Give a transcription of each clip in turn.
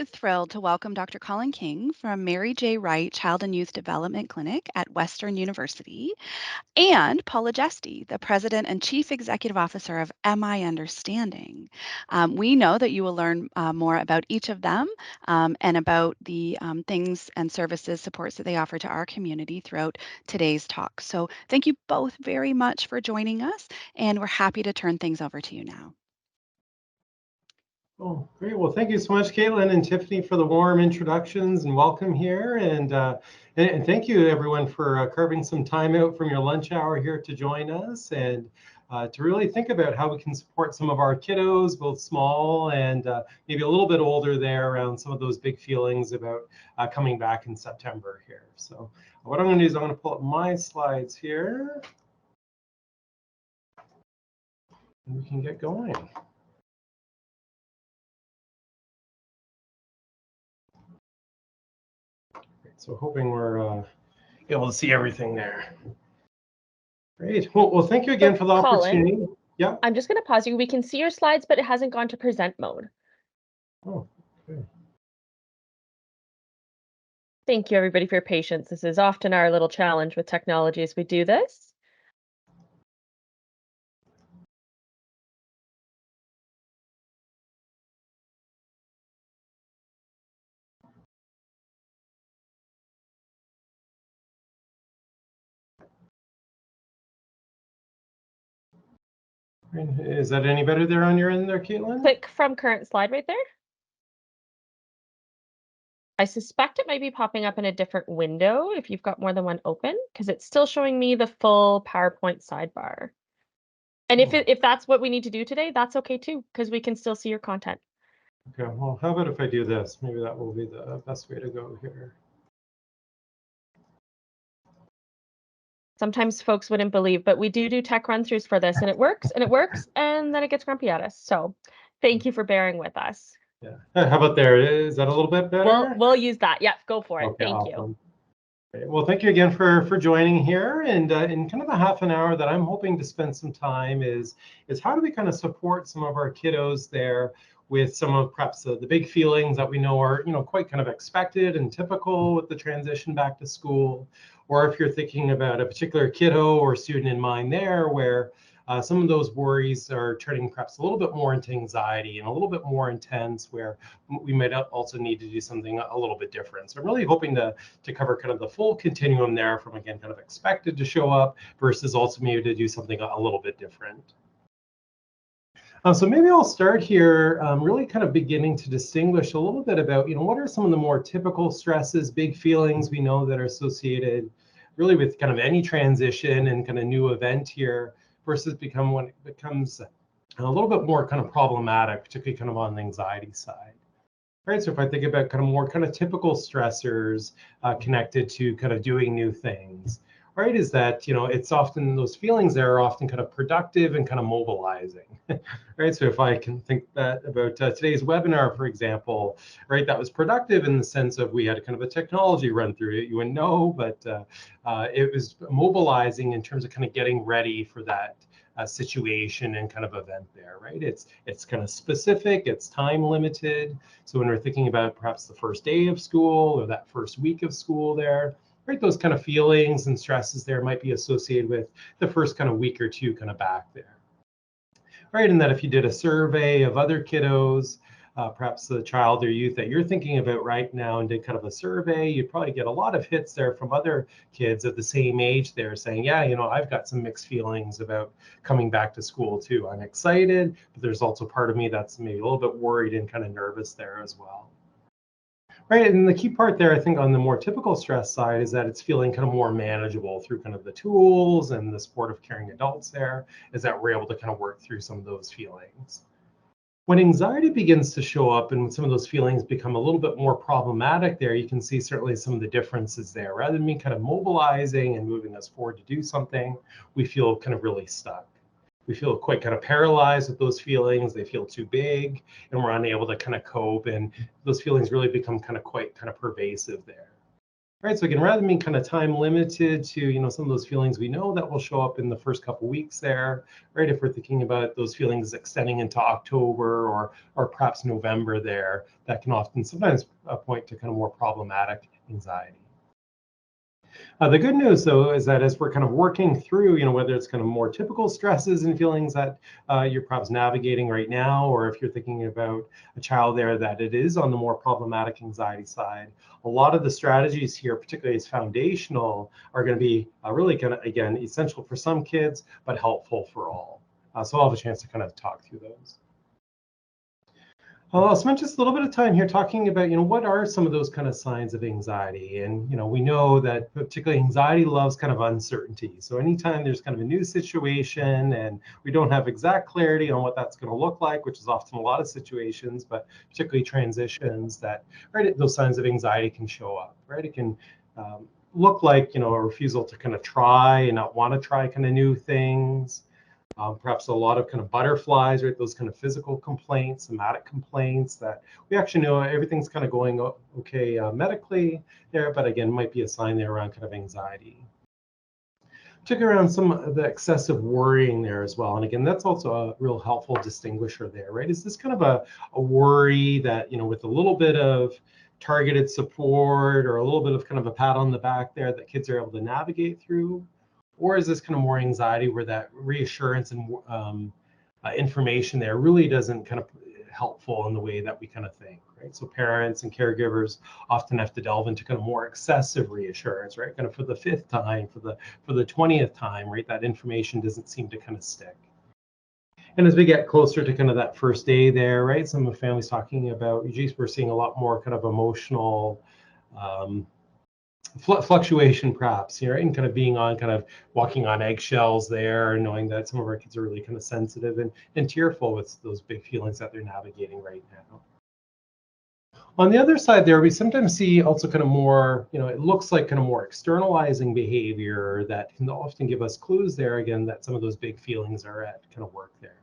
thrilled to welcome Dr. Colin King from Mary J. Wright Child and Youth Development Clinic at Western University, and Paula Jesty, the President and Chief Executive Officer of MI Understanding. We know that you will learn more about each of them and about the things and services, supports that they offer to our community throughout today's talk. So thank you both very much for joining us, and we're happy to turn things over to you now. Oh, great. Well, thank you so much, Caitlin and Tiffany, for the warm introductions and welcome here. And thank you, everyone, for carving some time out from your lunch hour here to join us and to really think about how we can support some of our kiddos, both small and maybe a little bit older there, around some of those big feelings about coming back in September here. So what I'm going to do is I'm going to pull up my slides here and we can get going. So hoping we're able to see everything there. Great. Well, thank you again for the opportunity. Colin, yeah. I'm just going to pause you. We can see your slides, but it hasn't gone to present mode. Oh, okay. Thank you, everybody, for your patience. This is often our little challenge with technology as we do this. Is that any better there on your end there, Caitlin? Click from current slide right there. I suspect it might be popping up in a different window if you've got more than one open, because it's still showing me the full PowerPoint sidebar. And if that's what we need to do today, that's okay too, because we can still see your content. Okay, well, how about if I do this? Maybe that will be the best way to go here. Sometimes folks wouldn't believe, but we do tech run-throughs for this, and it works, and then it gets grumpy at us. So thank you for bearing with us. Yeah. How about there? Is that a little bit better? We'll use that. Yep, go for it. Okay, Thank awesome. you. Okay, well, thank you again for joining here. And in kind of the half an hour that I'm hoping to spend some time is how do we kind of support some of our kiddos there with some of perhaps the big feelings that we know are quite kind of expected and typical with the transition back to school, or if you're thinking about a particular kiddo or student in mind there where some of those worries are turning perhaps a little bit more into anxiety and a little bit more intense, where we might also need to do something a little bit different. So I'm really hoping to cover kind of the full continuum there, from again kind of expected to show up versus also maybe to do something a little bit different. So maybe I'll start here, really kind of beginning to distinguish a little bit about, what are some of the more typical stresses, big feelings we know that are associated really with kind of any transition and kind of new event here, versus when it becomes a little bit more kind of problematic, particularly kind of on the anxiety side. Right, so if I think about kind of more kind of typical stressors connected to kind of doing new things, right, is that, it's often those feelings there are often kind of productive and kind of mobilizing, right? So if I can think that about today's webinar, for example, right, that was productive in the sense of we had kind of a technology run through it. You wouldn't know, but it was mobilizing in terms of kind of getting ready for that situation and kind of event there, right? It's kind of specific, it's time limited. So when we're thinking about perhaps the first day of school or that first week of school there, right, those kind of feelings and stresses there might be associated with the first kind of week or two kind of back there. Right, and that if you did a survey of other kiddos, perhaps the child or youth that you're thinking about right now, and did kind of a survey, you'd probably get a lot of hits there from other kids of the same age there saying, yeah, I've got some mixed feelings about coming back to school too. I'm excited, but there's also part of me that's maybe a little bit worried and kind of nervous there as well. Right, and the key part there, I think, on the more typical stress side is that it's feeling kind of more manageable through kind of the tools and the support of caring adults there, is that we're able to kind of work through some of those feelings. When anxiety begins to show up and when some of those feelings become a little bit more problematic there, you can see certainly some of the differences there. Rather than being kind of mobilizing and moving us forward to do something, we feel kind of really stuck. We feel quite kind of paralyzed with those feelings. They feel too big and we're unable to kind of cope. And those feelings really become quite pervasive there. Right, so again, rather than being kind of time limited to some of those feelings we know that will show up in the first couple weeks there, right? If we're thinking about those feelings extending into October or perhaps November there, that can often sometimes point to kind of more problematic anxiety. The good news, though, is that as we're kind of working through whether it's kind of more typical stresses and feelings that you're perhaps navigating right now, or if you're thinking about a child there that it is on the more problematic anxiety side, a lot of the strategies here, particularly as foundational, are going to be really kind of, again, essential for some kids, but helpful for all. So I'll have a chance to kind of talk through those. I'll spend just a little bit of time here talking about what are some of those kind of signs of anxiety. And we know that particularly anxiety loves kind of uncertainty. So anytime there's kind of a new situation and we don't have exact clarity on what that's going to look like, which is often a lot of situations, but particularly transitions, that those signs of anxiety can show up. Right, it can look like a refusal to kind of try and not want to try kind of new things. Perhaps a lot of kind of butterflies, right? Those kind of physical complaints, somatic complaints that we actually know everything's kind of going okay medically there, but again, might be a sign there around kind of anxiety. Particularly around some of the excessive worrying there as well. And again, that's also a real helpful distinguisher there, right? Is this kind of a worry that, with a little bit of targeted support or a little bit of kind of a pat on the back there that kids are able to navigate through? Or is this kind of more anxiety where that reassurance and information there really doesn't kind of helpful in the way that we kind of think, right? So parents and caregivers often have to delve into kind of more excessive reassurance, right? Kind of for the 5th time, for the 20th time, right? That information doesn't seem to kind of stick. And as we get closer to kind of that first day there, right? Some of the families talking about, geez, we're seeing a lot more kind of emotional fluctuation perhaps here, and kind of being on kind of walking on eggshells there, and knowing that some of our kids are really kind of sensitive and tearful with those big feelings that they're navigating right now. On the other side there, we sometimes see also kind of more, it looks like kind of more externalizing behavior that can often give us clues there, again, that some of those big feelings are at kind of work there.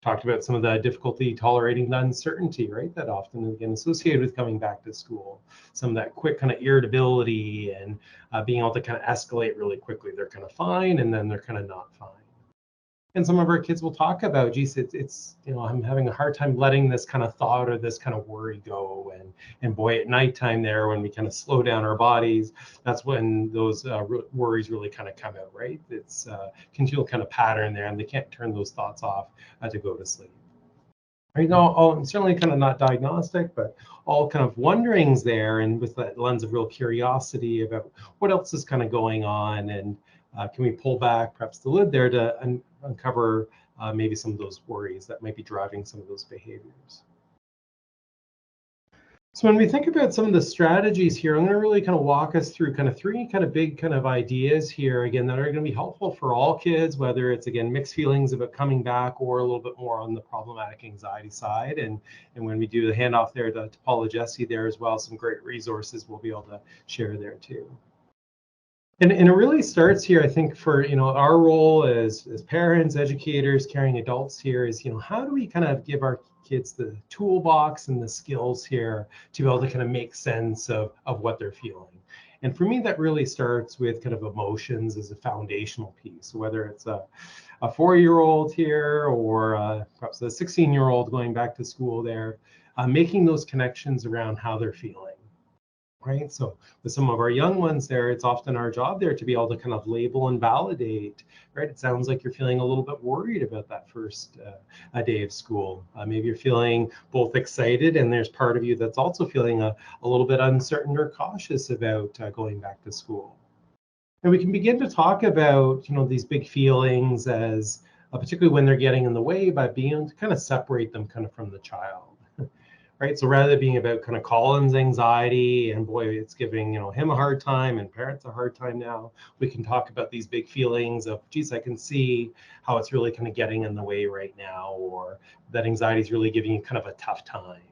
Talked about some of the difficulty tolerating the uncertainty, right? That often again associated with coming back to school. Some of that quick kind of irritability and being able to kind of escalate really quickly. They're kind of fine, and then they're kind of not fine. And some of our kids will talk about, geez, it's I'm having a hard time letting this kind of thought or this kind of worry go. And boy, at nighttime there, when we kind of slow down our bodies, that's when those worries really kind of come out, right? It's continual kind of pattern there, and they can't turn those thoughts off to go to sleep. Right now, certainly kind of not diagnostic, but all kind of wonderings there, and with that lens of real curiosity about what else is kind of going on, and can we pull back perhaps the lid there to uncover maybe some of those worries that might be driving some of those behaviors. So when we think about some of the strategies here, I'm going to really kind of walk us through kind of 3 kind of big kind of ideas here, again, that are going to be helpful for all kids, whether it's, again, mixed feelings about coming back or a little bit more on the problematic anxiety side. And when we do the handoff there to Paula, Jesty there as well, some great resources we'll be able to share there too. And it really starts here, I think, for our role as parents, educators, caring adults here is, how do we kind of give our kids the toolbox and the skills here to be able to kind of make sense of what they're feeling. And for me, that really starts with kind of emotions as a foundational piece, whether it's a 4-year-old here or perhaps a 16-year-old going back to school there, making those connections around how they're feeling. Right. So with some of our young ones there, it's often our job there to be able to kind of label and validate. Right. It sounds like you're feeling a little bit worried about that first day of school. Maybe you're feeling both excited, and there's part of you that's also feeling a little bit uncertain or cautious about going back to school. And we can begin to talk about these big feelings as particularly when they're getting in the way, by being able to kind of separate them kind of from the child. Right, so rather than being about kind of Colin's anxiety and boy, it's giving him a hard time and parents a hard time now, we can talk about these big feelings of, geez, I can see how it's really kind of getting in the way right now, or that anxiety is really giving you kind of a tough time.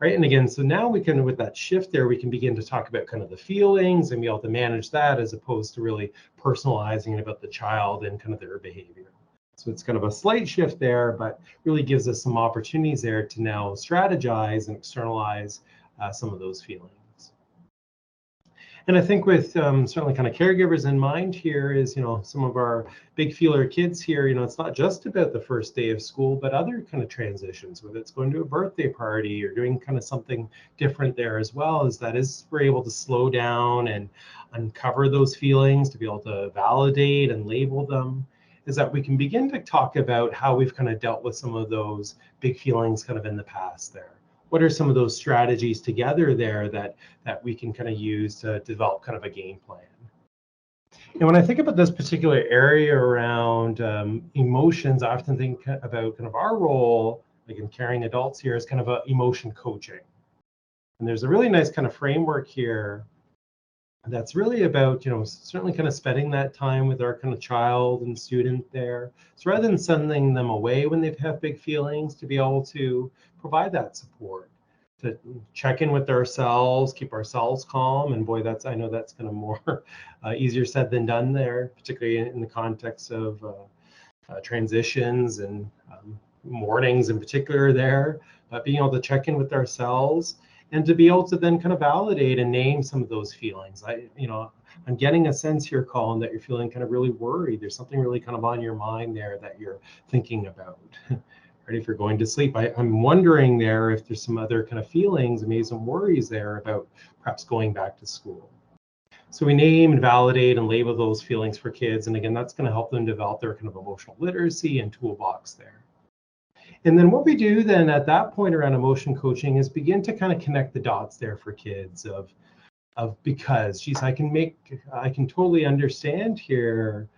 Right, and again, so now we can, with that shift there, we can begin to talk about kind of the feelings and be able to manage that, as opposed to really personalizing it about the child and kind of their behavior. So it's kind of a slight shift there, but really gives us some opportunities there to now strategize and externalize some of those feelings. And I think with certainly kind of caregivers in mind here is, some of our big feeler kids here, it's not just about the first day of school, but other kind of transitions, whether it's going to a birthday party or doing kind of something different there as well, is we're able to slow down and uncover those feelings, to be able to validate and label them, is that we can begin to talk about how we've kind of dealt with some of those big feelings kind of in the past there. What are some of those strategies together there that we can kind of use to develop kind of a game plan? And when I think about this particular area around emotions, I often think about kind of our role, like in caring adults here, as kind of a emotion coaching. And there's a really nice kind of framework here that's really about, certainly kind of spending that time with our kind of child and student there. So rather than sending them away when they have big feelings, to be able to provide that support, to check in with ourselves, keep ourselves calm. And boy, I know that's kind of more easier said than done there, particularly in the context of transitions and mornings in particular there, being able to check in with ourselves and to be able to then kind of validate and name some of those feelings. I'm getting a sense here, Colin, that you're feeling kind of really worried. There's something really kind of on your mind there that you're thinking about. Right, if you're going to sleep, I'm wondering there if there's some other kind of feelings, maybe some worries there about perhaps going back to school. So we name and validate and label those feelings for kids. And again, that's going to help them develop their kind of emotional literacy and toolbox there. And then what we do then at that point around emotion coaching is begin to kind of connect the dots there for kids of because, geez, I can totally understand here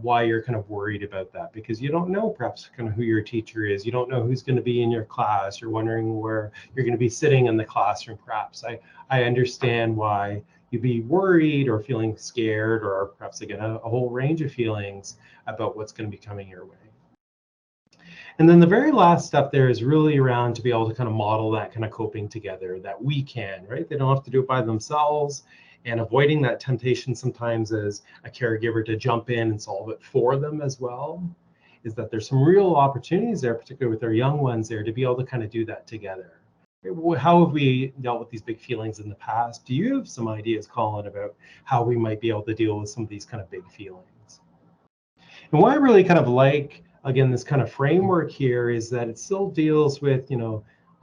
why you're kind of worried about that, because you don't know perhaps kind of who your teacher is. You don't know who's going to be in your class. You're wondering where you're going to be sitting in the classroom perhaps. I understand why you'd be worried or feeling scared, or perhaps again a whole range of feelings about what's going to be coming your way. And then the very last step there is really around to be able to kind of model that kind of coping together, that we can, right? They don't have to do it by themselves, and avoiding that temptation sometimes as a caregiver to jump in and solve it for them as well, is that there's some real opportunities there, particularly with our young ones there, to be able to kind of do that together. How have we dealt with these big feelings in the past? Do you have some ideas, Colin, about how we might be able to deal with some of these kind of big feelings? And what I really kind of like, again, this kind of framework here is that it still deals with,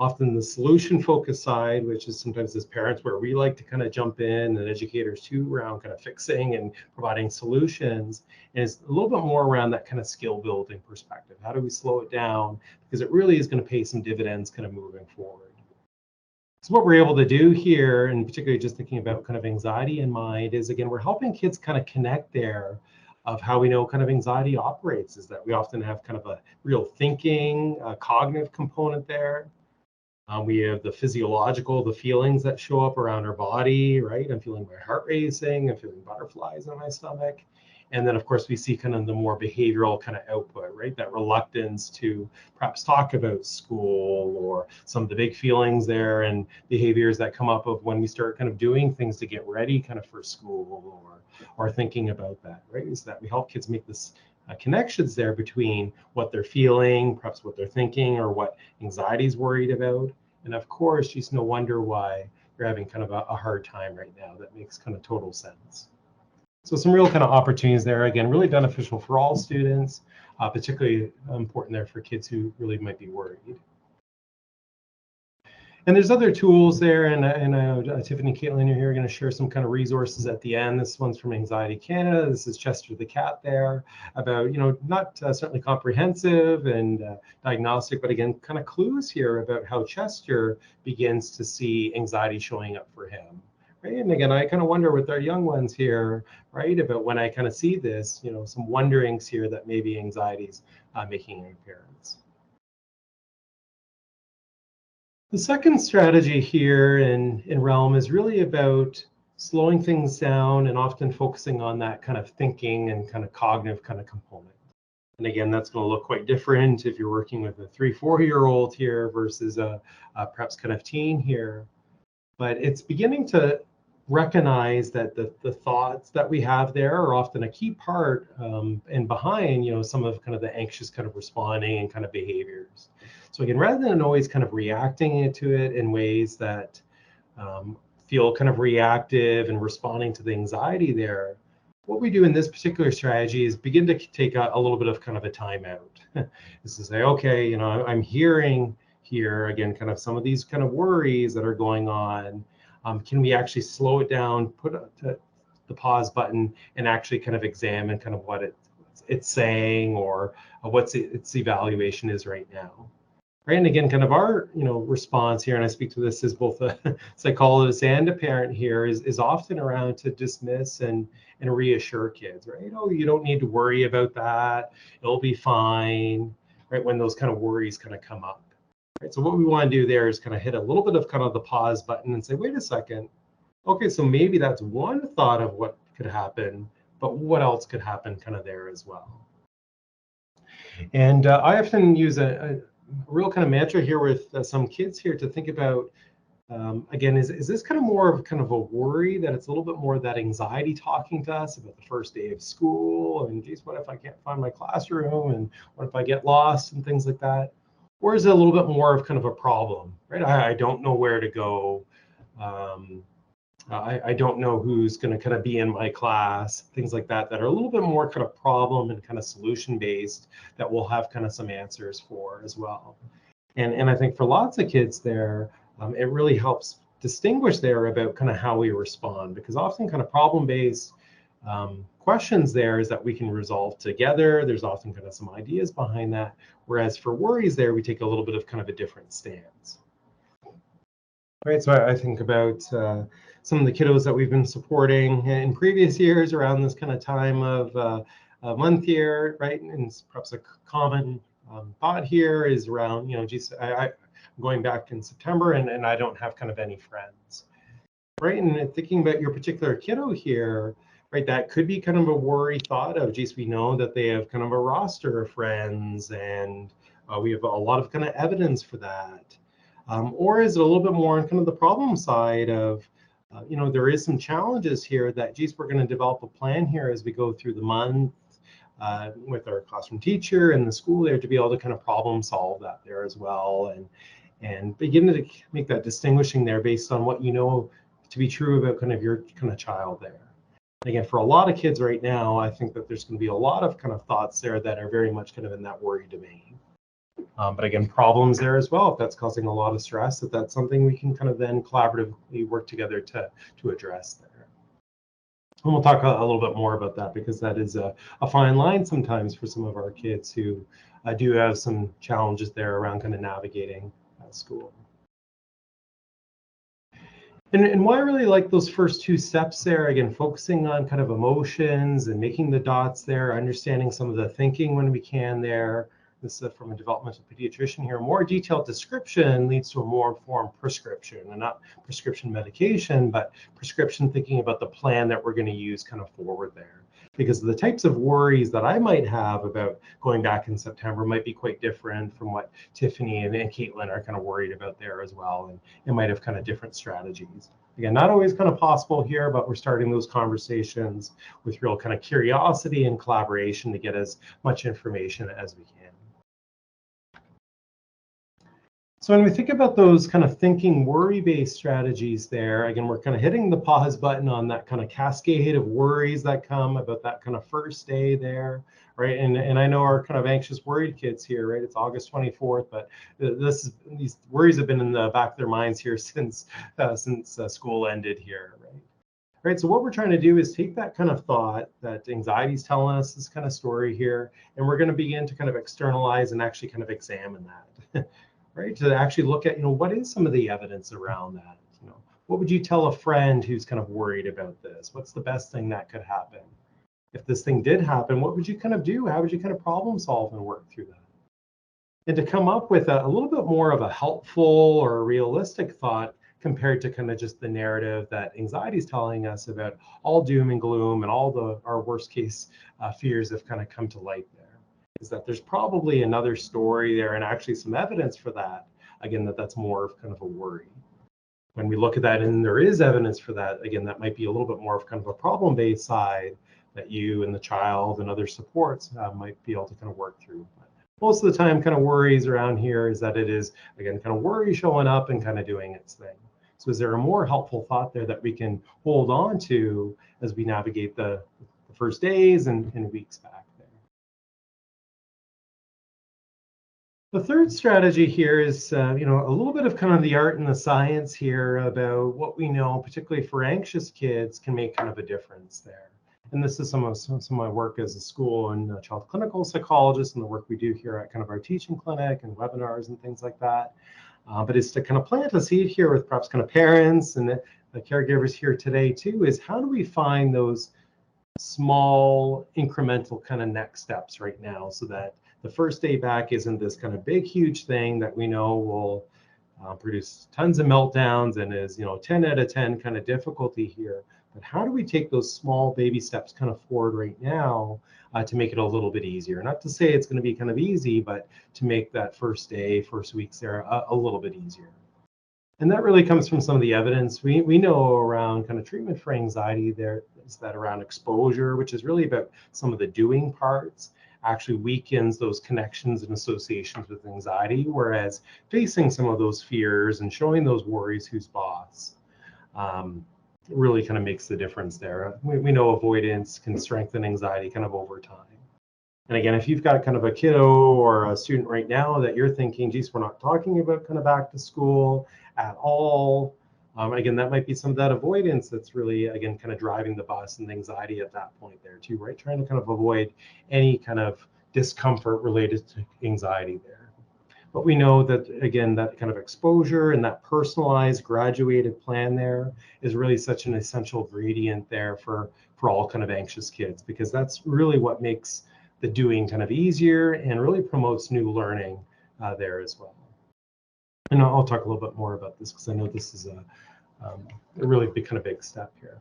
often the solution focused side, which is sometimes as parents where we like to kind of jump in, and educators too, around kind of fixing and providing solutions. And it's a little bit more around that kind of skill building perspective. How do we slow it down? Because it really is going to pay some dividends kind of moving forward. So what we're able to do here, and particularly just thinking about kind of anxiety in mind, is again, we're helping kids kind of connect there of how we know kind of anxiety operates, is that we often have kind of a real thinking, cognitive component there. We have the physiological, the feelings that show up around our body, right? I'm feeling my heart racing, I'm feeling butterflies in my stomach. And then, of course, we see kind of the more behavioral kind of output, right? That reluctance to perhaps talk about school, or some of the big feelings there and behaviors that come up of when we start kind of doing things to get ready kind of for school, or thinking about that, right? Is that we help kids make this connections there between what they're feeling, perhaps what they're thinking, or what anxiety is worried about. And of course, just no wonder why you're having kind of a hard time right now. That makes kind of total sense. So some real kind of opportunities there, again, really beneficial for all students, particularly important there for kids who really might be worried. And there's other tools there, and Tiffany and Caitlin are here going to share some kind of resources at the end. This one's from Anxiety Canada. This is Chester the cat there, about, not certainly comprehensive and diagnostic, but again, kind of clues here about how Chester begins to see anxiety showing up for him. Right? And again, I kind of wonder with our young ones here, right, about when I kind of see this, some wonderings here that maybe anxiety's making an appearance. The second strategy here in Realm is really about slowing things down and often focusing on that kind of thinking and kind of cognitive kind of component. And again, that's going to look quite different if you're working with a 3-4-year-old here versus a perhaps kind of teen here. But it's beginning to recognize that the thoughts that we have there are often a key part and behind, some of kind of the anxious kind of responding and kind of behaviors. So again, rather than always kind of reacting to it in ways that feel kind of reactive and responding to the anxiety there, what we do in this particular strategy is begin to take a little bit of kind of a timeout. Is to say, okay, you know, I'm hearing here again kind of some of these kind of worries that are going on. Can we actually slow it down, put the pause button, and actually kind of examine kind of what it's saying, or what its evaluation is right now? Right, and again, kind of our response here, and I speak to this as both a psychologist and a parent here, is often around to dismiss and reassure kids, right? Oh, you don't need to worry about that. It'll be fine, right? When those kind of worries kind of come up, right? So what we want to do there is kind of hit a little bit of kind of the pause button and say, wait a second, okay, so maybe that's one thought of what could happen, but what else could happen kind of there as well. And I often use a real kind of mantra here with some kids here to think about, again, is this kind of more of kind of a worry, that it's a little bit more that anxiety talking to us about the first day of school, and geez, what if I can't find my classroom, and what if I get lost, and things like that? Or is it a little bit more of kind of a problem, right? I don't know where to go. I don't know who's going to kind of be in my class, things like that, that are a little bit more kind of problem and kind of solution based, that we'll have kind of some answers for as well. And I think for lots of kids there, it really helps distinguish there about kind of how we respond, because often kind of problem based questions there is that we can resolve together. There's often kind of some ideas behind that. Whereas for worries there, we take a little bit of kind of a different stance. Right, so I think about some of the kiddos that we've been supporting in previous years around this kind of time of a month here, right? And perhaps a common thought here is around, geez, I'm going back in September and I don't have kind of any friends, right? And thinking about your particular kiddo here, right, that could be kind of a worry thought of, geez, we know that they have kind of a roster of friends, and we have a lot of kind of evidence for that. Or is it a little bit more on kind of the problem side of, there is some challenges here that, geez, we're going to develop a plan here as we go through the month with our classroom teacher and the school there to be able to kind of problem solve that there as well, and begin to make that distinguishing there based on what you know to be true about kind of your kind of child there. And again, for a lot of kids right now, I think that there's going to be a lot of kind of thoughts there that are very much kind of in that worry domain. But again, problems there as well. If that's causing a lot of stress, that's something we can kind of then collaboratively work together to address there. And we'll talk a little bit more about that, because that is a fine line sometimes for some of our kids who do have some challenges there around kind of navigating school. And why I really like those first two steps there, again, focusing on kind of emotions and making the dots there, understanding some of the thinking when we can there. This is from a developmental pediatrician here. More detailed description leads to a more informed prescription, and not prescription medication, but prescription thinking about the plan that we're going to use kind of forward there. Because the types of worries that I might have about going back in September might be quite different from what Tiffany and Caitlin are kind of worried about there as well. And it might have kind of different strategies. Again, not always kind of possible here, but we're starting those conversations with real kind of curiosity and collaboration to get as much information as we can. So when we think about those kind of thinking worry-based strategies there, again, we're kind of hitting the pause button on that kind of cascade of worries that come about that kind of first day there, right? And I know our kind of anxious, worried kids here, right? It's August 24th, but these worries have been in the back of their minds here since school ended here, right? Right, so what we're trying to do is take that kind of thought that anxiety is telling us, this kind of story here, and we're going to begin to kind of externalize and actually kind of examine that. Right, to actually look at, what is some of the evidence around that? What would you tell a friend who's kind of worried about this? What's the best thing that could happen? If this thing did happen, what would you kind of do? How would you kind of problem solve and work through that? And to come up with a little bit more of a helpful or a realistic thought compared to kind of just the narrative that anxiety is telling us about all doom and gloom and all our worst case fears have kind of come to light there. Is that there's probably another story there, and actually some evidence for that, again, that's more of kind of a worry. When we look at that and there is evidence for that, again, that might be a little bit more of kind of a problem-based side that you and the child and other supports might be able to kind of work through. But most of the time, kind of worries around here is that it is, again, kind of worry showing up and kind of doing its thing. So is there a more helpful thought there that we can hold on to as we navigate the first days and weeks back there? The third strategy here is, a little bit of kind of the art and the science here about what we know, particularly for anxious kids, can make kind of a difference there. And this is some of my work as a school and child clinical psychologist and the work we do here at kind of our teaching clinic and webinars and things like that. But it's to kind of plant a seed here with perhaps kind of parents and the caregivers here today too, is how do we find those small incremental kind of next steps right now so that the first day back isn't this kind of big, huge thing that we know will produce tons of meltdowns and is, 10 out of 10 kind of difficulty here. But how do we take those small baby steps kind of forward right now to make it a little bit easier? Not to say it's going to be kind of easy, but to make that first day, first weeks there a little bit easier. And that really comes from some of the evidence we know around kind of treatment for anxiety. There is that around exposure, which is really about some of the doing parts, actually weakens those connections and associations with anxiety, whereas facing some of those fears and showing those worries who's boss really kind of makes the difference there. We know avoidance can strengthen anxiety kind of over time. And again, if you've got kind of a kiddo or a student right now that you're thinking, geez, we're not talking about kind of back to school at all. Again, that might be some of that avoidance that's really, again, kind of driving the bus and anxiety at that point there too, right? Trying to kind of avoid any kind of discomfort related to anxiety there. But we know that, again, that kind of exposure and that personalized graduated plan there is really such an essential ingredient there for all kind of anxious kids, because that's really what makes the doing kind of easier and really promotes new learning there as well. And I'll talk a little bit more about this because I know this is a really big step here.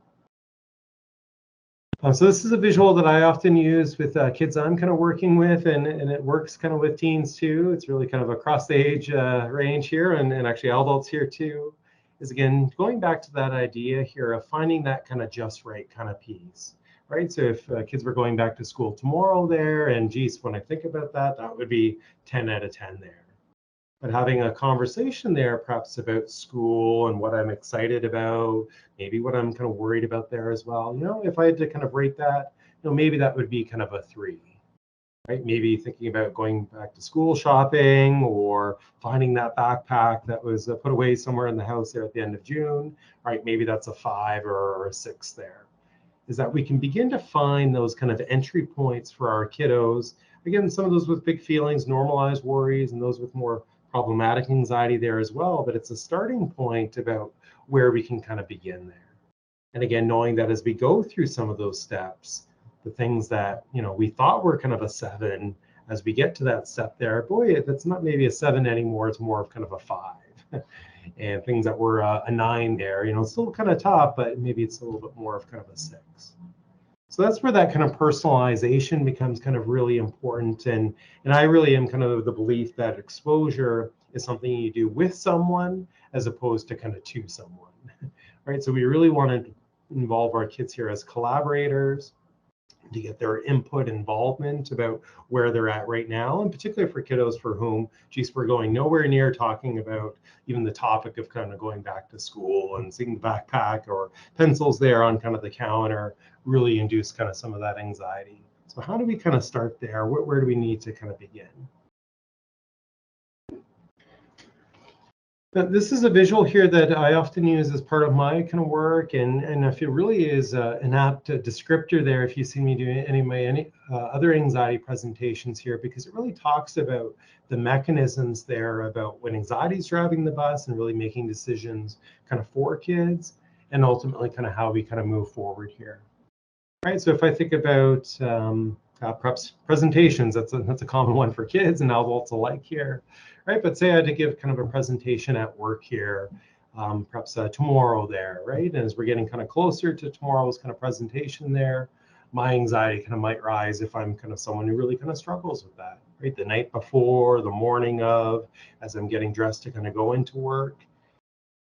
So this is a visual that I often use with kids I'm kind of working with, and it works kind of with teens too. It's really kind of across the age range here, and actually adults here too. Is again going back to that idea here of finding that kind of just right kind of piece. Right, so if kids were going back to school tomorrow there, and geez, when I think about that, that would be 10 out of 10 there. But having a conversation there, perhaps about school and what I'm excited about, maybe what I'm kind of worried about there as well. If I had to kind of rate that, maybe that would be kind of a 3. Right, maybe thinking about going back to school shopping or finding that backpack that was put away somewhere in the house there at the end of June. Right, maybe that's a 5 or a 6 there. Is that we can begin to find those kind of entry points for our kiddos. Again, some of those with big feelings, normalized worries, and those with more problematic anxiety there as well. But it's a starting point about where we can kind of begin there. And again, knowing that as we go through some of those steps, the things that we thought were kind of a 7, as we get to that step there, boy, that's not maybe a 7 anymore. It's more of kind of a 5. And things that were a 9 there, it's still kind of tough, but maybe it's a little bit more of kind of a 6. So that's where that kind of personalization becomes kind of really important. And I really am kind of the belief that exposure is something you do with someone as opposed to kind of to someone, right? So we really want to involve our kids here as collaborators, to get their input, involvement about where they're at right now, and particularly for kiddos for whom, geez, we're going nowhere near talking about even the topic of kind of going back to school and seeing the backpack or pencils there on kind of the counter really induce kind of some of that anxiety. So how do we kind of start there? Where do we need to kind of begin? Now, this is a visual here that I often use as part of my kind of work, and I feel really is an apt descriptor there if you see me doing any of my other anxiety presentations here, because it really talks about the mechanisms there about when anxiety is driving the bus and really making decisions kind of for kids, and ultimately kind of how we kind of move forward here. Right, so if I think about perhaps presentations, that's a common one for kids and adults alike here. Right, but say I had to give kind of a presentation at work here, perhaps tomorrow there, right? And as we're getting kind of closer to tomorrow's kind of presentation there, my anxiety kind of might rise if I'm kind of someone who really kind of struggles with that, right? The night before, the morning of, as I'm getting dressed to kind of go into work.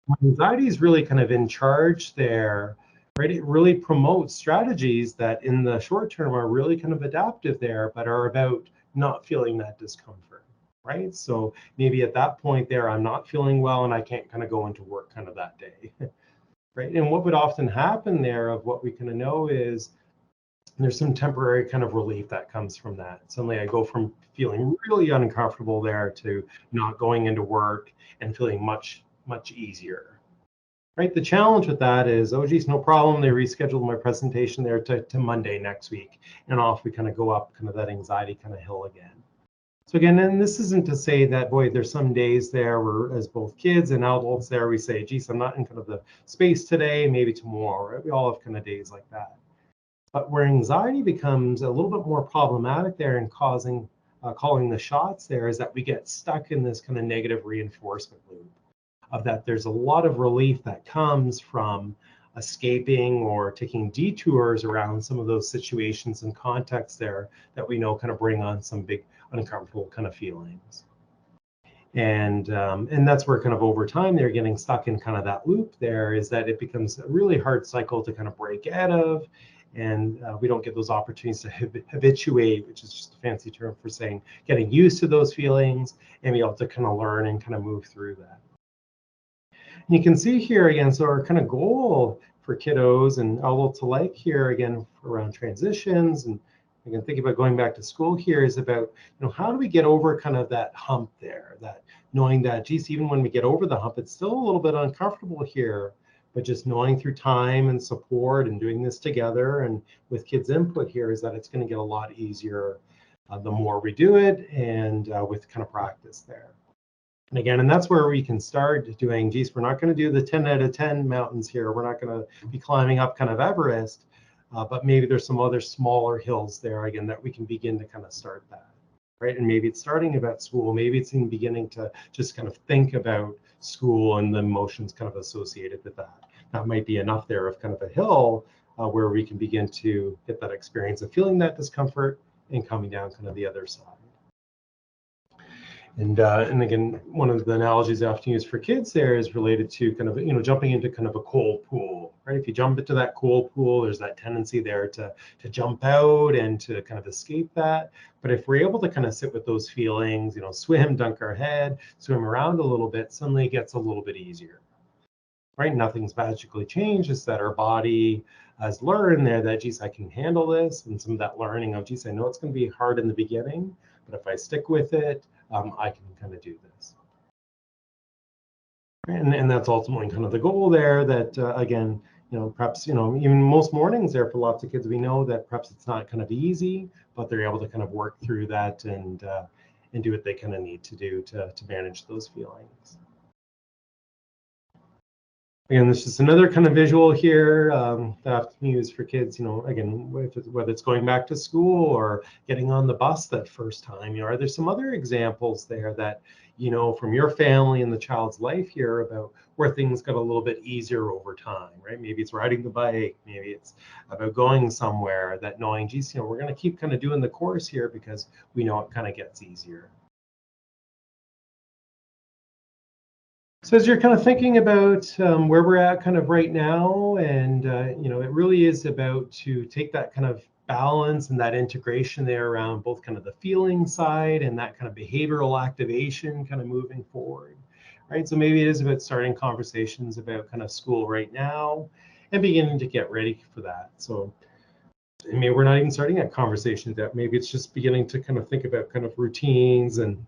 My anxiety is really kind of in charge there, right? It really promotes strategies that in the short term are really kind of adaptive there, but are about not feeling that discomfort. right? So maybe at that point there, I'm not feeling well and I can't kind of go into work kind of that day, right? And what would often happen there of what we kind of know is there's some temporary kind of relief that comes from that. Suddenly I go from feeling really uncomfortable there to not going into work and feeling much, much easier. Right. The challenge with that is, oh, geez, no problem. They rescheduled my presentation there to Monday next week. And off we kind of go up kind of that anxiety kind of hill again. So again, and this isn't to say that, boy, there's some days there where as both kids and adults there, we say, geez, I'm not in kind of the space today, maybe tomorrow, right? We all have kind of days like that. But where anxiety becomes a little bit more problematic there and causing, calling the shots there is that we get stuck in this kind of negative reinforcement loop of that there's a lot of relief that comes from escaping or taking detours around some of those situations and contexts there that we know kind of bring on some big uncomfortable kind of feelings. And that's where kind of over time they're getting stuck in kind of that loop there is that it becomes a really hard cycle to kind of break out of. And we don't get those opportunities to habituate, which is just a fancy term for saying getting used to those feelings and be able to kind of learn and kind of move through that. And you can see here again, so our kind of goal for kiddos and adults alike here again around transitions and again thinking about going back to school here is about, how do we get over kind of that hump there, that knowing that, geez, even when we get over the hump, it's still a little bit uncomfortable here, but just knowing through time and support and doing this together and with kids' input here is that it's going to get a lot easier the more we do it and with kind of practice there. And again, and that's where we can start doing, geez, we're not going to do the 10 out of 10 mountains here. We're not going to be climbing up kind of Everest, but maybe there's some other smaller hills there, again, that we can begin to kind of start that, right? And maybe it's starting about school. Maybe it's in beginning to just kind of think about school and the emotions kind of associated with that. That might be enough there of kind of a hill where we can begin to get that experience of feeling that discomfort and coming down kind of the other side. And again, one of the analogies I often use for kids there is related to kind of, jumping into kind of a cold pool, right? If you jump into that cold pool, there's that tendency there to jump out and to kind of escape that. But if we're able to kind of sit with those feelings, swim, dunk our head, swim around a little bit, suddenly it gets a little bit easier, right? Nothing's magically changed. It's that our body has learned there that, geez, I can handle this. And some of that learning of, geez, I know it's going to be hard in the beginning, but if I stick with it, I can kind of do this. And that's ultimately kind of the goal there that, again, perhaps, even most mornings there for lots of kids, we know that perhaps it's not kind of easy, but they're able to kind of work through that and do what they kind of need to do to manage those feelings. Again, this is another kind of visual here that I often use for kids, again, whether it's going back to school or getting on the bus that first time, are there some other examples there that, from your family and the child's life here about where things got a little bit easier over time, right? Maybe it's riding the bike, maybe it's about going somewhere that knowing, geez, we're going to keep kind of doing the course here because we know it kind of gets easier. So as you're kind of thinking about where we're at kind of right now, and it really is about to take that kind of balance and that integration there around both kind of the feeling side and that kind of behavioral activation kind of moving forward, right? So maybe it is about starting conversations about kind of school right now and beginning to get ready for that. So maybe we're not even starting that conversation yet. Maybe it's just beginning to kind of think about kind of routines and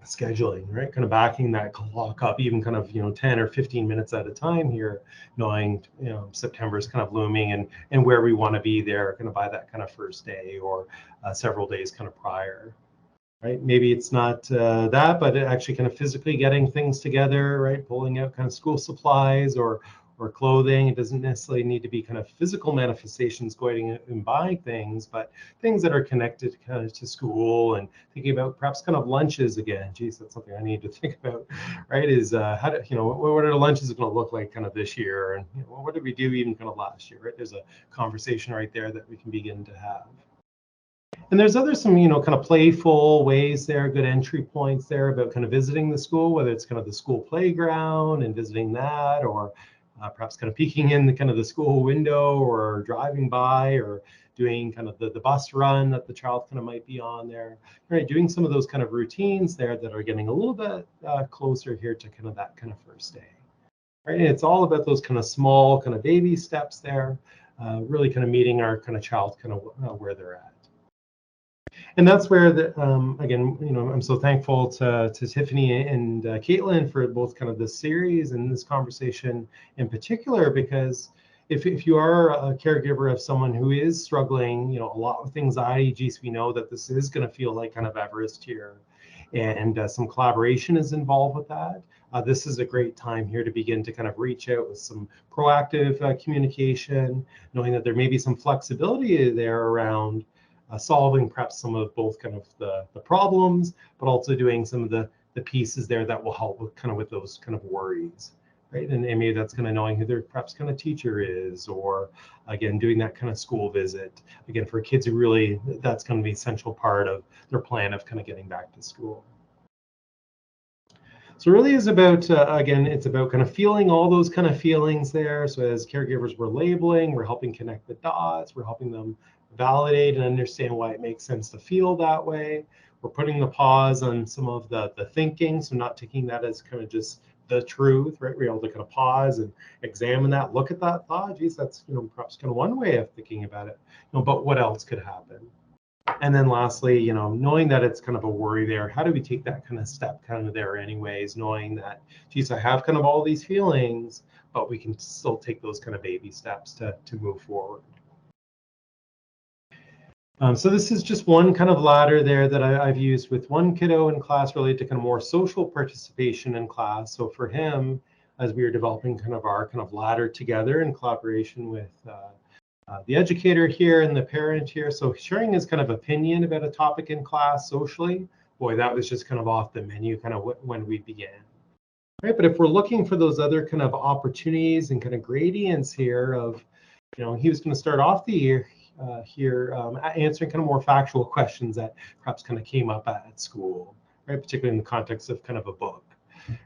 scheduling, right? Kind of backing that clock up even kind of, 10 or 15 minutes at a time here, knowing, September is kind of looming and where we want to be there kind of by that kind of first day or several days kind of prior, right? Maybe it's not that, but actually kind of physically getting things together, right? Pulling out kind of school supplies or clothing. It doesn't necessarily need to be kind of physical manifestations going and buying things, but things that are connected kind of to school and thinking about perhaps kind of lunches again. Geez, that's something I need to think about, right? Is how do, what are the lunches going to look like kind of this year? And what did we do even kind of last year, right? There's a conversation right there that we can begin to have. And there's some, kind of playful ways there, good entry points there about kind of visiting the school, whether it's kind of the school playground and visiting that, or perhaps kind of peeking in the kind of the school window or driving by or doing kind of the bus run that the child kind of might be on there, right? Doing some of those kind of routines there that are getting a little bit closer here to kind of that kind of first day. Right? And it's all about those kind of small kind of baby steps there, really kind of meeting our kind of child kind of where they're at. And that's where, again, I'm so thankful to Tiffany and Caitlin for both kind of this series and this conversation in particular, because if you are a caregiver of someone who is struggling, a lot with anxiety, geez, we know that this is going to feel like kind of Everest here, and some collaboration is involved with that. This is a great time here to begin to kind of reach out with some proactive communication, knowing that there may be some flexibility there around solving perhaps some of both kind of the problems, but also doing some of the pieces there that will help with kind of with those kind of worries, right? And maybe that's kind of knowing who their perhaps kind of teacher is, or again, doing that kind of school visit. Again, for kids who really, that's going to be an essential part of their plan of kind of getting back to school. So it really is about, again, it's about kind of feeling all those kind of feelings there. So as caregivers, we're labeling, we're helping connect the dots, we're helping them validate and understand why it makes sense to feel that way. We're putting the pause on some of the thinking, so not taking that as kind of just the truth, right? We're able to kind of pause and examine that, look at that thought. Geez, that's perhaps kind of one way of thinking about it. But what else could happen? And then lastly, knowing that it's kind of a worry there, how do we take that kind of step kind of there anyways, knowing that, geez, I have kind of all these feelings, but we can still take those kind of baby steps to move forward. So this is just one kind of ladder there that I've used with one kiddo in class related to kind of more social participation in class. So for him, as we were developing kind of our kind of ladder together in collaboration with the educator here and the parent here. So sharing his kind of opinion about a topic in class socially, boy, that was just kind of off the menu kind of when we began. Right, but if we're looking for those other kind of opportunities and kind of gradients here of, he was going to start off the year here answering kind of more factual questions that perhaps kind of came up at school, right? Particularly in the context of kind of a book,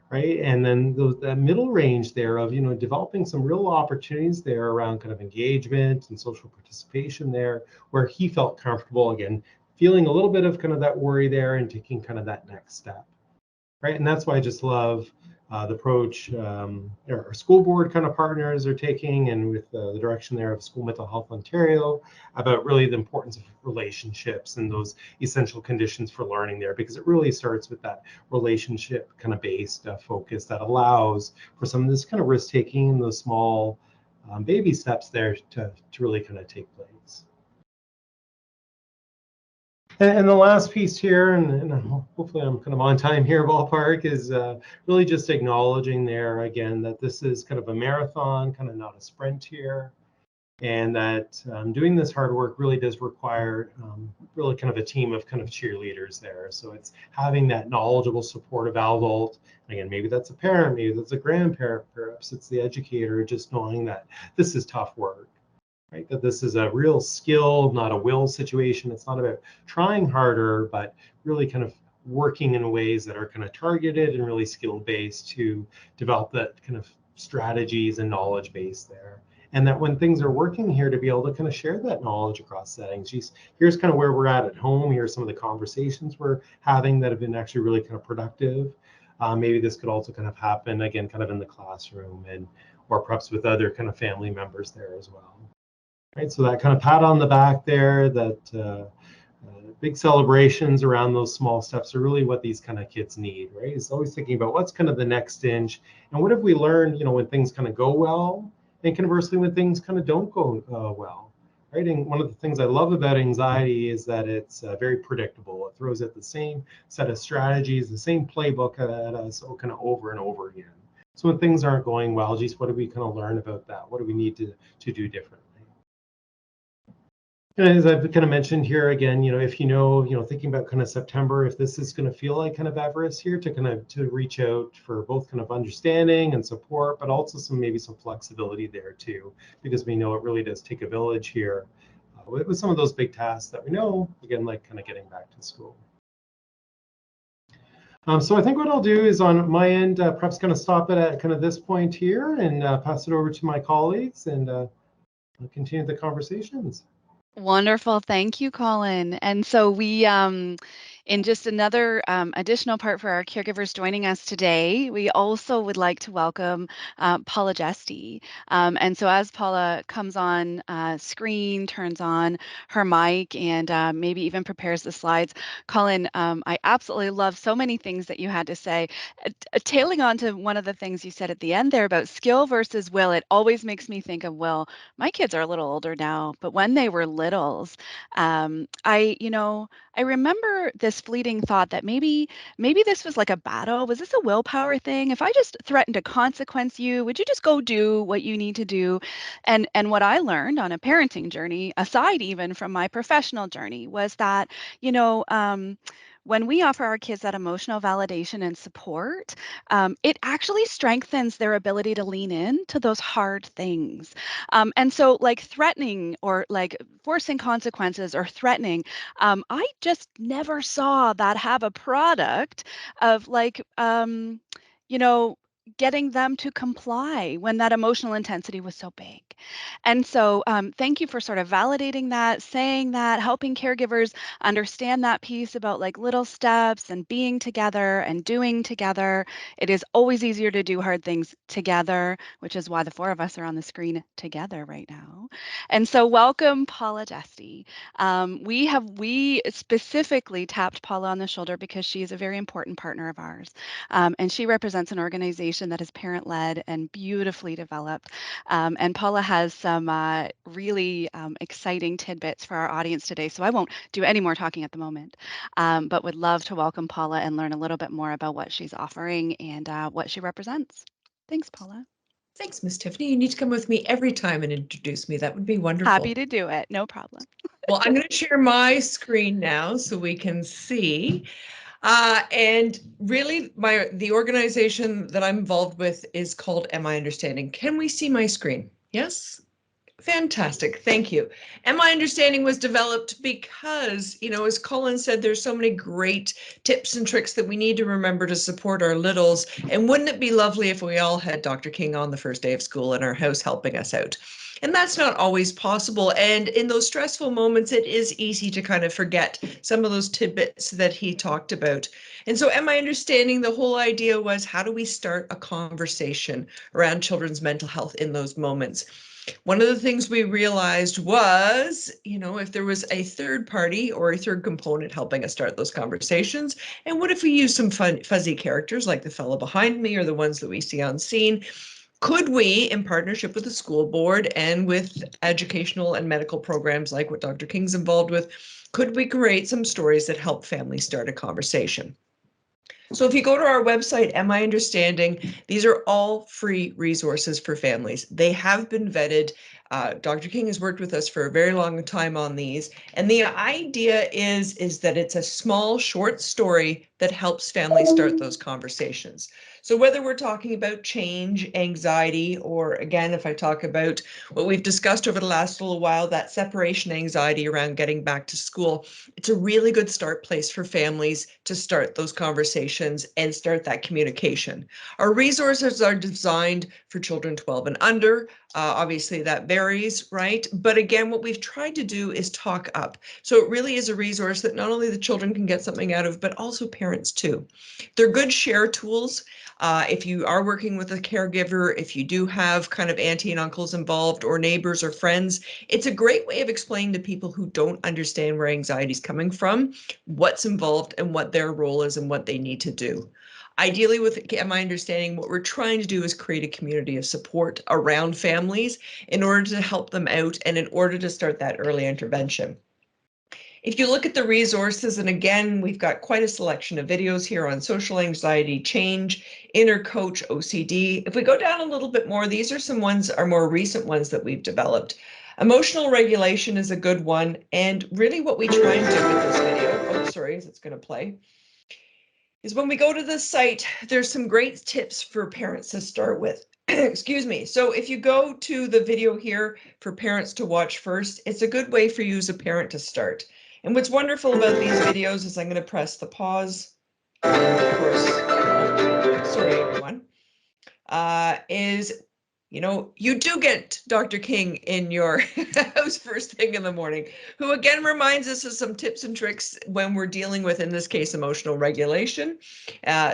right? And then that middle range there of, developing some real opportunities there around kind of engagement and social participation there, where he felt comfortable, again, feeling a little bit of kind of that worry there and taking kind of that next step, right? And that's why I just love the approach our school board kind of partners are taking, and with the direction there of School Mental Health Ontario, about really the importance of relationships and those essential conditions for learning there, because it really starts with that relationship kind of based focus that allows for some of this kind of risk taking and those small baby steps there to really kind of take place. And the last piece here, and hopefully I'm kind of on time here, ballpark, is really just acknowledging there again that this is kind of a marathon, kind of not a sprint here, and that doing this hard work really does require really kind of a team of kind of cheerleaders there. So it's having that knowledgeable, supportive adult. Again, maybe that's a parent, maybe that's a grandparent, perhaps it's the educator, just knowing that this is tough work. Right, that this is a real skill, not a will situation. It's not about trying harder, but really kind of working in ways that are kind of targeted and really skill based to develop that kind of strategies and knowledge base there. And that when things are working here, to be able to kind of share that knowledge across settings. Here's kind of where we're at home. Here's some of the conversations we're having that have been actually really kind of productive. Maybe this could also kind of happen again, kind of in the classroom, or perhaps with other kind of family members there as well. Right, so that kind of pat on the back there, that big celebrations around those small steps are really what these kind of kids need, right? It's always thinking about what's kind of the next inch, and what have we learned, when things kind of go well, and conversely when things kind of don't go well, right? And one of the things I love about anxiety is that it's very predictable. It throws out the same set of strategies, the same playbook at us kind of over and over again. So when things aren't going well, geez, what do we kind of learn about that? What do we need to do differently? And as I've kind of mentioned here again, if thinking about kind of September, if this is going to feel like kind of Everest here, to reach out for both kind of understanding and support, but also maybe some flexibility there too, because we know it really does take a village here with some of those big tasks that we know, again, like kind of getting back to school. So I think what I'll do is on my end, perhaps kind of stop it at kind of this point here and pass it over to my colleagues and continue the conversations. Wonderful. Thank you, Colin. And so in just another additional part for our caregivers joining us today, we also would like to welcome Paula Jesty. And so as Paula comes on screen, turns on her mic, and maybe even prepares the slides, Colin, I absolutely love so many things that you had to say. Tailing on to one of the things you said at the end there about skill versus will, it always makes me think of will. My kids are a little older now, but when they were littles, I remember this fleeting thought that maybe this was like a battle. Was this a willpower thing? If I just threatened to consequence you, would you just go do what you need to do? And what I learned on a parenting journey, aside even from my professional journey, was that, you know, when we offer our kids that emotional validation and support, it actually strengthens their ability to lean in to those hard things. And so, like threatening or like forcing consequences or threatening, I just never saw that have a product of you know, getting them to comply when that emotional intensity was so big. And so, thank you for sort of validating that, saying that, helping caregivers understand that piece about like little steps and being together and doing together. It is always easier to do hard things together, which is why the four of us are on the screen together right now. And so, welcome, Paula Jesty. We specifically tapped Paula on the shoulder because she is a very important partner of ours, and she represents an organization that is parent-led and beautifully developed. And Paula has some really exciting tidbits for our audience today, so I won't do any more talking at the moment, but would love to welcome Paula and learn a little bit more about what she's offering and what she represents. Thanks, Paula. Thanks, Miss Tiffany. You need to come with me every time and introduce me. That would be Happy wonderful. to do it. No problem. Well, I'm going to share my screen now so we can see. And really, the organization that I'm involved with is called Am I Understanding? Can we see my screen? Yes? Fantastic. Thank you. And my understanding was developed because, as Colin said, there's so many great tips and tricks that we need to remember to support our littles. And wouldn't it be lovely if we all had Dr. King on the first day of school in our house helping us out? And that's not always possible. And in those stressful moments, it is easy to kind of forget some of those tidbits that he talked about. And so, am I understanding the whole idea was how do we start a conversation around children's mental health in those moments? One of the things we realized was, if there was a third party or a third component helping us start those conversations, and what if we use some fun, fuzzy characters like the fellow behind me or the ones that we see on scene? Could we, in partnership with the school board and with educational and medical programs like what Dr. King's involved with, could we create some stories that help families start a conversation? So if you go to our website, Am I Understanding? These are all free resources for families. They have been vetted. Dr. King has worked with us for a very long time on these. And the idea is that it's a small, short story that helps families start those conversations. So whether we're talking about change, anxiety, or again, if I talk about what we've discussed over the last little while, that separation anxiety around getting back to school, it's a really good start place for families to start those conversations and start that communication. Our resources are designed for children 12 and under. Obviously that varies, right? But again, what we've tried to do is talk up. So it really is a resource that not only the children can get something out of, but also parents too. They're good share tools. If you are working with a caregiver, if you do have kind of auntie and uncles involved or neighbors or friends, it's a great way of explaining to people who don't understand where anxiety is coming from, what's involved and what their role is and what they need to do. Ideally, with Am I Understanding, what we're trying to do is create a community of support around families in order to help them out and in order to start that early intervention. If you look at the resources, and again, we've got quite a selection of videos here on social anxiety, change, inner coach, OCD. If we go down a little bit more, these are some ones, our more recent ones that we've developed. Emotional regulation is a good one. And really what we try and do with this video, it's going to play, is when we go to the site, there's some great tips for parents to start with. Excuse me. So if you go to the video here for parents to watch first, it's a good way for you as a parent to start. And what's wonderful about these videos is I'm going to press the pause. Of course, sorry everyone, is you know, you do get Dr. King in your house first thing in the morning, who again reminds us of some tips and tricks when we're dealing with, in this case, emotional regulation.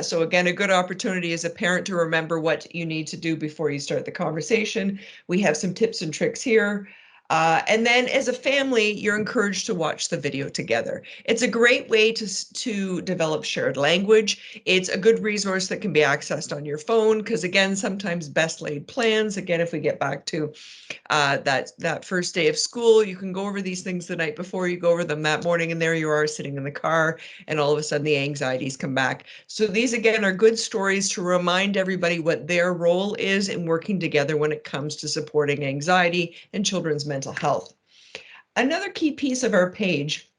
So again, a good opportunity as a parent to remember what you need to do before you start the conversation. We have some tips and tricks here. And then as a family, you're encouraged to watch the video together. It's a great way to develop shared language. It's a good resource that can be accessed on your phone because, again, sometimes best laid plans. Again, if we get back to that first day of school, you can go over these things the night before, you go over them that morning, and there you are sitting in the car, and all of a sudden the anxieties come back. So these, again, are good stories to remind everybody what their role is in working together when it comes to supporting anxiety and children's mental health. Another key piece of our page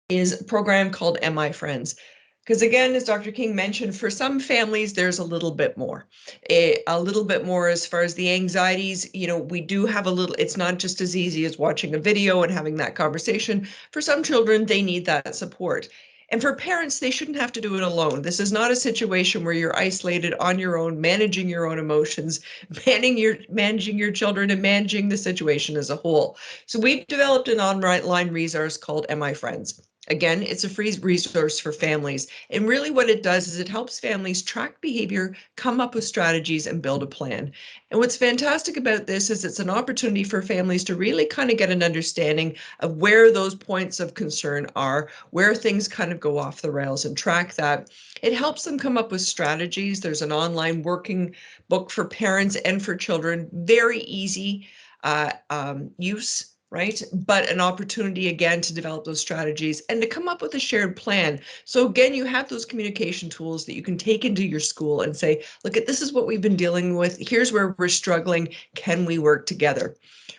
is a program called MI Friends. Because again, as Dr. King mentioned, for some families, there's a little bit more. A little bit more as far as the anxieties, you know, we do have a little, it's not just as easy as watching a video and having that conversation. For some children, they need that support. And for parents, they shouldn't have to do it alone. This is not a situation where you're isolated on your own, managing your own emotions, managing your children, and managing the situation as a whole. So we've developed an online resource called MI Friends. Again, it's a free resource for families. And really what it does is it helps families track behavior, come up with strategies, and build a plan. And what's fantastic about this is it's an opportunity for families to really kind of get an understanding of where those points of concern are, where things kind of go off the rails, and track that. It helps them come up with strategies. There's an online working book for parents and for children, very easy use, right? But an opportunity again to develop those strategies and to come up with a shared plan. So again, you have those communication tools that you can take into your school and say, look, this is what we've been dealing with. Here's where we're struggling. Can we work together?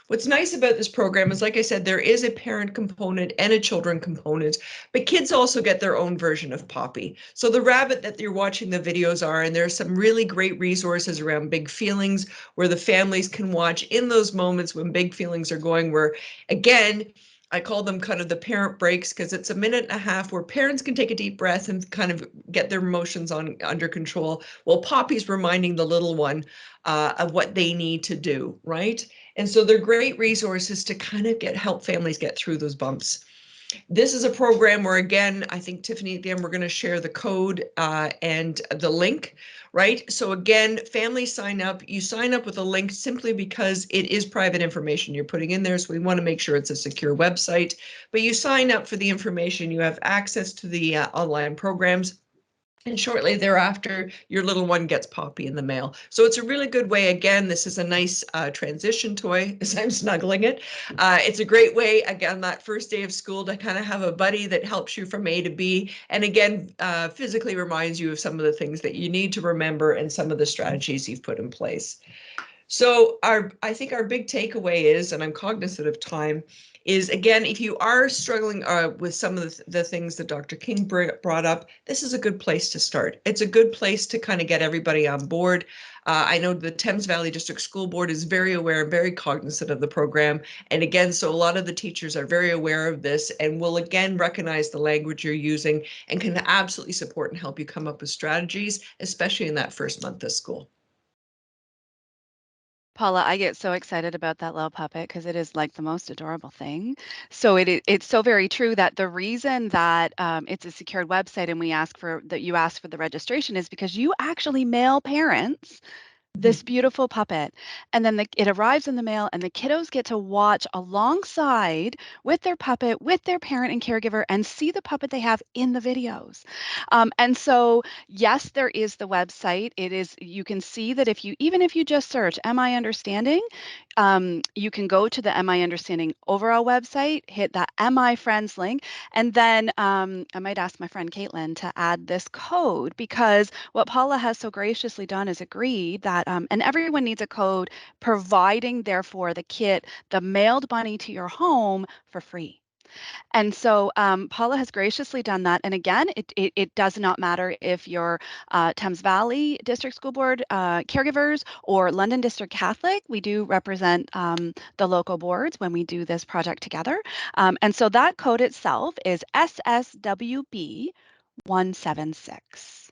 What's nice about this program is, like I said, there is a parent component and a children component, but kids also get their own version of Poppy. So the rabbit that you're watching the videos are, and there are some really great resources around big feelings where the families can watch in those moments when big feelings are going, where again, I call them kind of the parent breaks, because it's a minute and a half where parents can take a deep breath and kind of get their emotions under control, while Poppy's reminding the little one of what they need to do, right? And so they're great resources to kind of help families get through those bumps. This is a program where, again, I think, Tiffany, at the end, we're going to share the code and the link, right? So again, families sign up. You sign up with a link simply because it is private information you're putting in there. So we want to make sure it's a secure website. But you sign up for the information. You have access to the online programs. And shortly thereafter, your little one gets Poppy in the mail. So it's a really good way. Again, this is a nice transition toy as I'm snuggling it. It's a great way, again, that first day of school to kind of have a buddy that helps you from A to B. And again, physically reminds you of some of the things that you need to remember and some of the strategies you've put in place. So I think our big takeaway is, and I'm cognizant of time, is again, if you are struggling with some of the things that Dr. King brought up, this is a good place to start. It's a good place to kind of get everybody on board. I know the Thames Valley District School Board is very aware and very cognizant of the program. And again, so a lot of the teachers are very aware of this and will again recognize the language you're using and can absolutely support and help you come up with strategies, especially in that first month of school. Paula, I get so excited about that little puppet because it is like the most adorable thing. So it's so very true that the reason that it's a secured website and you ask for the registration is because you actually mail parents this beautiful puppet, and then it arrives in the mail, and the kiddos get to watch alongside with their puppet, with their parent and caregiver, and see the puppet they have in the videos. And so, yes, there is the website. You can see that even if you just search "Am I Understanding," you can go to the "Am I Understanding" overall website, hit that "Am I Friends" link, and then I might ask my friend Caitlin to add this code, because what Paula has so graciously done is agreed that, and everyone needs a code, providing therefore the mailed money to your home for free. And so Paula has graciously done that. And again, it does not matter if you're Thames Valley District School Board caregivers or London District Catholic. We do represent the local boards when we do this project together. And so that code itself is SSWB 176.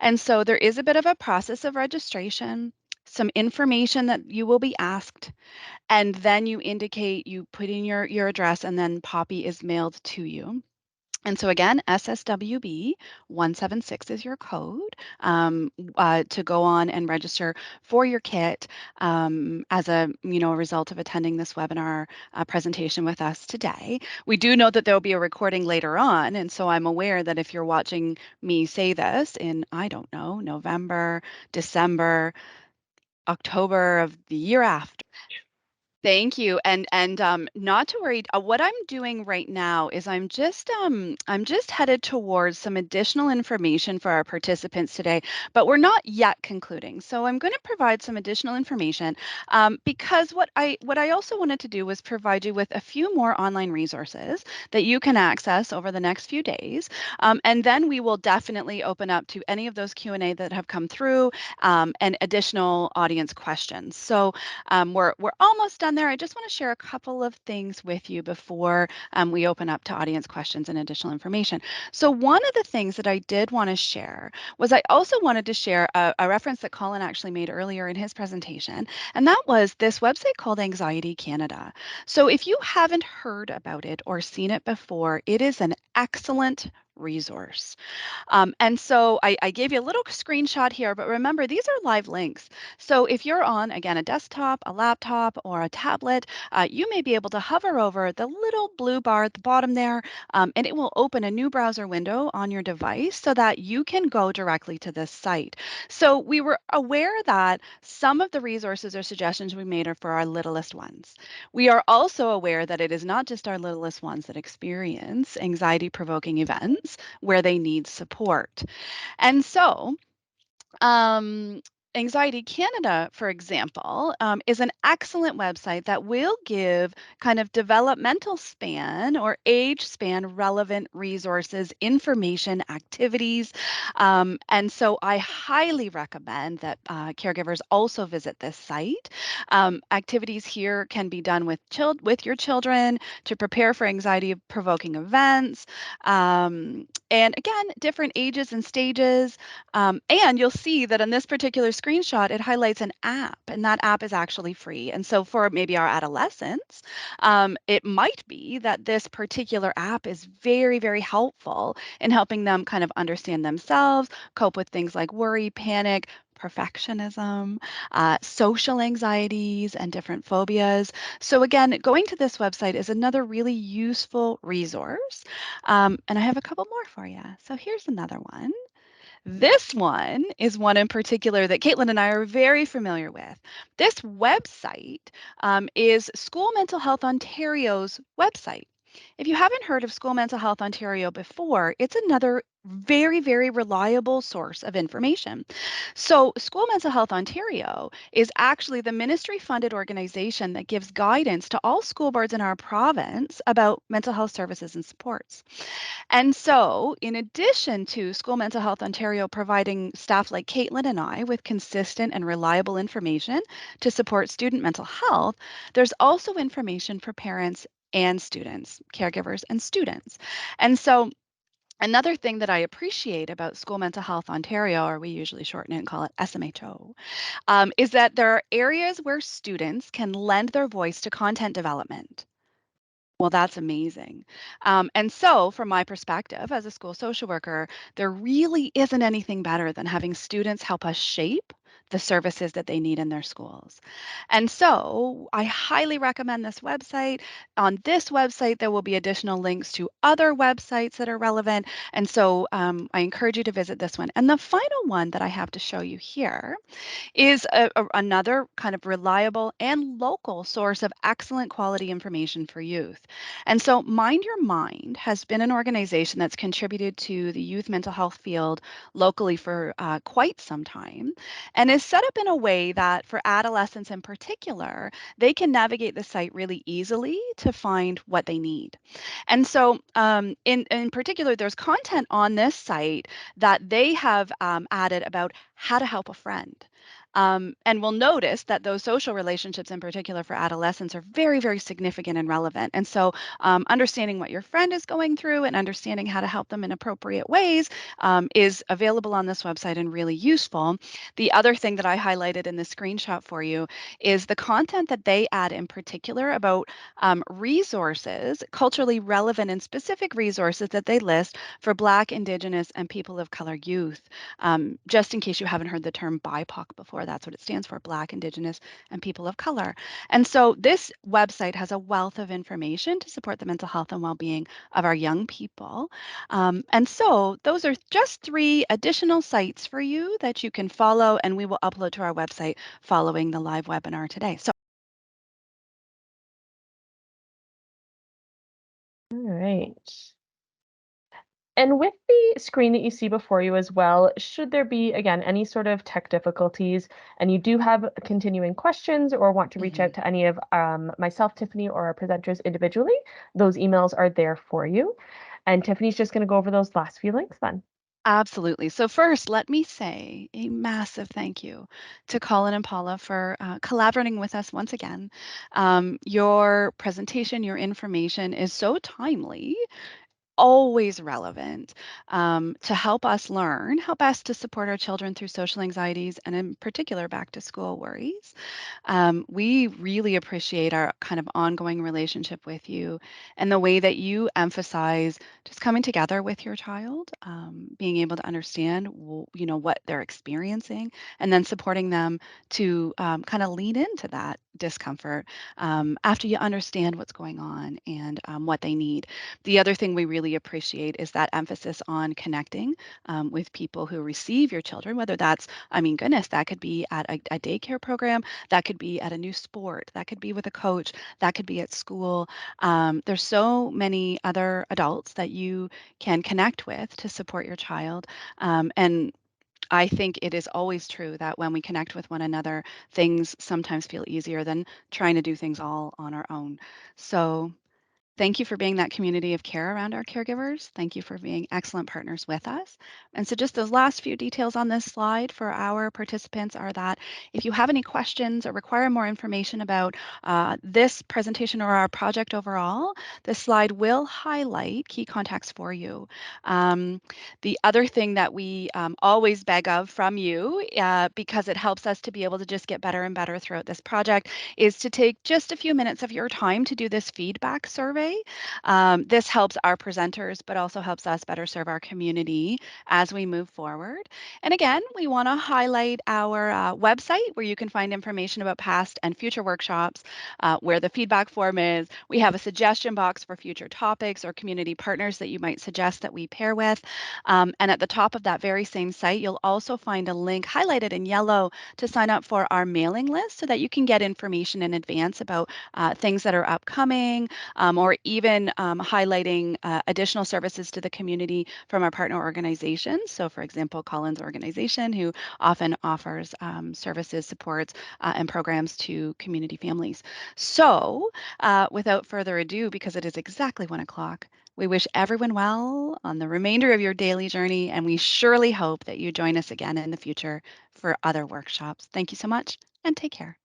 And so there is a bit of a process of registration. some information that you will be asked, and then you indicate, you put in your address, and then Poppy is mailed to you. And so again, SSWB 176 is your code to go on and register for your kit as a result of attending this webinar presentation with us today. We do know that there will be a recording later on, and so I'm aware that if you're watching me say this in, I don't know, November, December, October of the year after. Thank you. And not to worry. What I'm doing right now is I'm just headed towards some additional information for our participants today, but we're not yet concluding. So I'm going to provide some additional information because what I also wanted to do was provide you with a few more online resources that you can access over the next few days, and then we will definitely open up to any of those Q&A that have come through and additional audience questions. So we're almost done there. I just want to share a couple of things with you before we open up to audience questions and additional information. So one of the things that I did want to share was I also wanted to share a reference that Colin actually made earlier in his presentation, and that was this website called Anxiety Canada. So if you haven't heard about it or seen it before, it is an excellent resource. And so I gave you a little screenshot here, but remember, these are live links. So if you're on, again, a desktop, a laptop, or a tablet, you may be able to hover over the little blue bar at the bottom there, and it will open a new browser window on your device so that you can go directly to this site. So we were aware that some of the resources or suggestions we made are for our littlest ones. We are also aware that it is not just our littlest ones that experience anxiety-provoking events where they need support. And so Anxiety Canada, for example, is an excellent website that will give kind of developmental span or age span relevant resources, information, activities. And so I highly recommend that caregivers also visit this site. Activities here can be done with your children to prepare for anxiety-provoking events. And again, different ages and stages. And you'll see that in this particular screenshot, it highlights an app, and that app is actually free. And so for maybe our adolescents, it might be that this particular app is very, very helpful in helping them kind of understand themselves, cope with things like worry, panic, perfectionism, social anxieties, and different phobias. So again, going to this website is another really useful resource. And I have a couple more for you. So here's another one. This one is one in particular that Caitlin and I are very familiar with. This website is School Mental Health Ontario's website. If you haven't heard of School Mental Health Ontario before, it's another very, very reliable source of information. So, School Mental Health Ontario is actually the ministry funded organization that gives guidance to all school boards in our province about mental health services and supports. And so, in addition to School Mental Health Ontario providing staff like Caitlin and I with consistent and reliable information to support student mental health, there's also information for parents and students, caregivers and students. And so, another thing that I appreciate about School Mental Health Ontario, or we usually shorten it and call it SMHO, is that there are areas where students can lend their voice to content development. Well, that's amazing. And so, from my perspective as a school social worker, there really isn't anything better than having students help us shape the services that they need in their schools. And so, I highly recommend this website. On this website, there will be additional links to other websites that are relevant. And so, I encourage you to visit this one. And the final one that I have to show you here is another kind of reliable and local source of excellent quality information for youth. And so Mind Your Mind has been an organization that's contributed to the youth mental health field locally for quite some time and is set up in a way that for adolescents in particular, they can navigate the site really easily to find what they need. And so in particular, there's content on this site that they have added about how to help a friend, And we'll notice that those social relationships, in particular for adolescents, are very, very significant and relevant. And so, understanding what your friend is going through and understanding how to help them in appropriate ways is available on this website and really useful. The other thing that I highlighted in the screenshot for you is the content that they add in particular about resources, culturally relevant and specific resources that they list for Black, Indigenous, and people of color youth. Just in case you haven't heard the term BIPOC before, that's what it stands for: Black, Indigenous, and people of color. And so this website has a wealth of information to support the mental health and well-being of our young people. And so those are just 3 additional sites for you that you can follow, and we will upload to our website following the live webinar today. So All right. And with the screen that you see before you as well, should there be, again, any sort of tech difficulties and you do have continuing questions or want to reach out mhm. to any of myself, Tiffany, or our presenters individually, those emails are there for you. And Tiffany's just going to go over those last few links then. Absolutely. So first, let me say a massive thank you to Colin and Paula for collaborating with us once again. Your presentation, your information is so timely, always relevant, to help us learn how best to support our children through social anxieties and, in particular, back to school worries. We really appreciate our kind of ongoing relationship with you and the way that you emphasize just coming together with your child, being able to understand, what they're experiencing, and then supporting them to kind of lean into that discomfort after you understand what's going on and what they need. The other thing we really appreciate is that emphasis on connecting with people who receive your children, whether that's, I mean, goodness, that could be at a daycare program, that could be at a new sport, that could be with a coach, that could be at school. There's so many other adults that you can connect with to support your child. And I think it is always true that when we connect with one another, things sometimes feel easier than trying to do things all on our own. So thank you for being that community of care around our caregivers. Thank you for being excellent partners with us. And so just those last few details on this slide for our participants are that if you have any questions or require more information about this presentation or our project overall, this slide will highlight key contacts for you. Um, the other thing that we always beg of from you, because it helps us to be able to just get better and better throughout this project, is to take just a few minutes of your time to do this feedback survey. This helps our presenters, but also helps us better serve our community as we move forward. And again, we want to highlight our website where you can find information about past and future workshops, where the feedback form is. We have a suggestion box for future topics or community partners that you might suggest that we pair with. And at the top of that very same site, you'll also find a link highlighted in yellow to sign up for our mailing list so that you can get information in advance about things that are upcoming, or even highlighting additional services to the community from our partner organizations. So, for example, Colin's organization, who often offers services, supports, and programs to community families. So, without further ado, because it is exactly 1 o'clock, we wish everyone well on the remainder of your daily journey, and we surely hope that you join us again in the future for other workshops. Thank you so much, and take care.